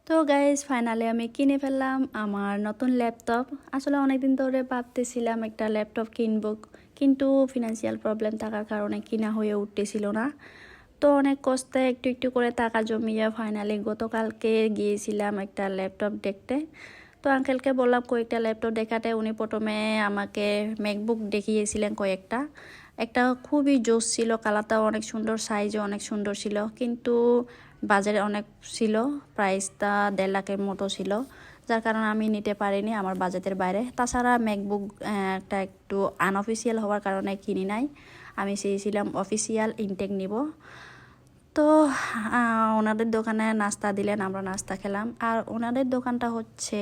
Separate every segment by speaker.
Speaker 1: তো guys finally আমি কিনে ফেললাম আমার নতুন ল্যাপটপ। আসলে অনেকদিন ধরে ভাবতেছিলাম একটা ল্যাপটপ কিনবো, কিন্তু ফিনান্সিয়াল প্রবলেম থাকার কারণে কিনা হয়ে উঠতেছিল না। তো অনেক কষ্টে একটু একটু করে টাকা জমিয়ে ফাইনালি গতকালকে গিয়েছিলাম একটা ল্যাপটপ দেখতে। তো আঙ্কেলকে বললাম কয়েকটা ল্যাপটপ দেখাতে। উনি প্রথমে আমাকে ম্যাকবুক দেখিয়েছিলেন কয়েকটা। একটা খুবই জোস ছিল, কালারটাও অনেক সুন্দর, সাইজও অনেক সুন্দর ছিল, কিন্তু বাজারে অনেক ছিল, প্রাইসটা 1.5 লাখের মতো ছিল, যার কারণে আমি নিতে পারিনি, আমার বাজেটের বাইরে। তাছাড়া ম্যাকবুক একটা একটু আনঅফিসিয়াল হওয়ার কারণে কিনি নাই। আমি চেয়েছিলাম অফিসিয়াল ইনটেক নিব। তো ওনাদের দোকানে নাস্তা দিলেন, আমরা নাস্তা খেলাম। আর ওনাদের দোকানটা হচ্ছে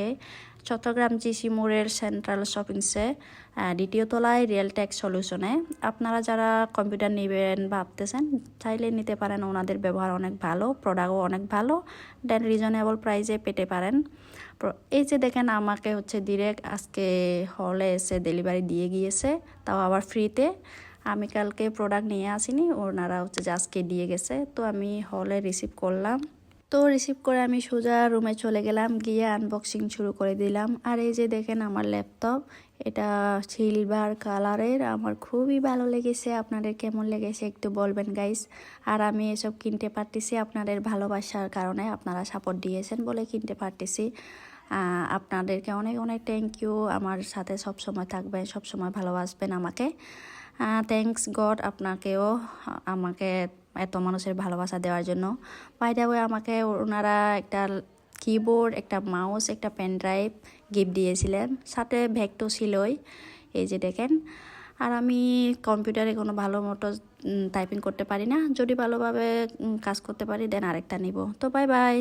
Speaker 1: চট্টগ্রাম জিসি মোড়ের সেন্ট্রাল শপিংসে, দ্বিতীয় তলায় রিয়েলটেক সলিউশনে। আপনারা যারা কম্পিউটার নেবেন ভাবতেছেন চাইলে নিতে পারেন, ওনাদের ব্যবহার অনেক ভালো, প্রোডাক্টও অনেক ভালো, দেন রিজনেবল প্রাইসে পেতে পারেন। এই যে দেখেন, আমাকে হচ্ছে ডিরেক্ট আজকে হলে এসে ডেলিভারি দিয়ে গিয়েছে, তাও আবার ফ্রিতে। আমি কালকে প্রোডাক্ট নিয়ে আসিনি, ওনারা হচ্ছে যে আজকে দিয়ে গেছে। তো আমি হলে রিসিভ করলাম। তো রিসিভ করে আমি সোজা রুমে চলে গেলাম, গিয়ে আনবক্সিং শুরু করে দিলাম। আর এই যে দেখেন আমার ল্যাপটপ, এটা সিলভার কালারের, আমার খুবই ভালো লেগেছে। আপনাদের কেমন লেগেছে একটু বলবেন গাইস। আর আমি এসব কিনতে পারতেছি আপনাদের ভালোবাসার কারণে, আপনারা সাপোর্ট দিয়েছেন বলে কিনতে পারতেছি। আপনাদেরকে অনেক অনেক থ্যাংক ইউ। আমার সাথে সবসময় থাকবেন, সবসময় ভালোবাসবেন আমাকে। থ্যাংকস গড আপনাকেও, আমাকে এত মানুষের ভালোবাসা দেওয়ার জন্য। বাই দ্য ওয়ে, আমাকে ওনারা একটা কিবোর্ড, একটা মাউস, একটা পেন ড্রাইভ গিফট দিয়েছিলেন, সাথে ব্যাগ তো ছিলই, এই যে দেখেন। আর আমি কম্পিউটারে কোনো ভালো মতো টাইপিং করতে পারি না, যদি ভালোভাবে কাজ করতে পারি দেন আরেকটা নিব। তো বাই বাই।